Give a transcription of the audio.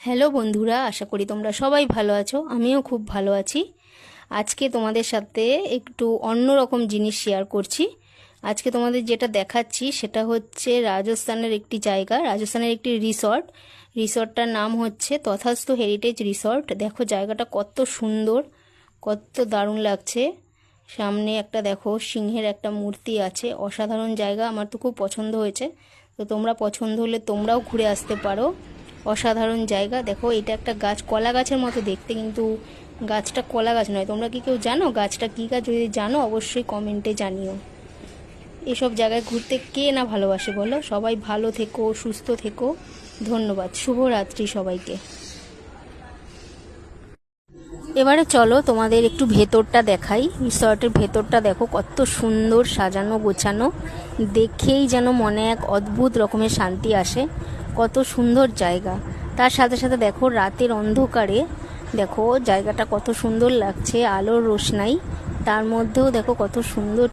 Hello বন্ধুরা, আশা করি তোমরা সবাই ভালো আছো। আমিও খুব ভালো আছি। আজকে তোমাদের সাথে একটু অন্যরকম জিনিস শেয়ার করছি। আজকে তোমাদের যেটা দেখাচ্ছি সেটা হচ্ছে রাজস্থানের একটি জায়গা, রাজস্থানের একটি রিসর্টটার নাম হচ্ছে তথাস্তু হেরিটেজ রিসর্ট। দেখো জায়গাটা কত সুন্দর, কত দারুণ লাগছে। সামনে একটা দেখো সিংহের একটা মূর্তি আছে, অসাধারণ জায়গা। আমার তো খুব পছন্দ হয়েছে। তো তোমরা পছন্দ হলে তোমরাও ঘুরে আসতে পারো। অসাধারণ জায়গা। দেখো এটা একটা গাছ, কলা গাছের মতো দেখতে, কিন্তু গাছটা কলা গাছ নয়। তোমরা কি কেউ জানো গাছটা কী গাছ? যদি জানো অবশ্যই কমেন্টে জানিও। এসব জায়গায় ঘুরতে কে না ভালোবাসে বলো। সবাই ভালো থেকো, সুস্থ থেকো। ধন্যবাদ, শুভরাত্রি সবাইকে। এবারে চলো তোমাদের একটু ভেতরটা দেখাই। রিসর্টের ভেতরটা দেখো কত সুন্দর সাজানো গোছানো, দেখেই যেন মনে এক অদ্ভুত রকমের শান্তি আসে। কত সুন্দর জায়গা। তার সাথে সাথে দেখো রাতের অন্ধকারে দেখো জায়গাটা কত সুন্দর লাগছে, আলোর রোশনাই, তার মধ্যেও দেখো কত সুন্দর।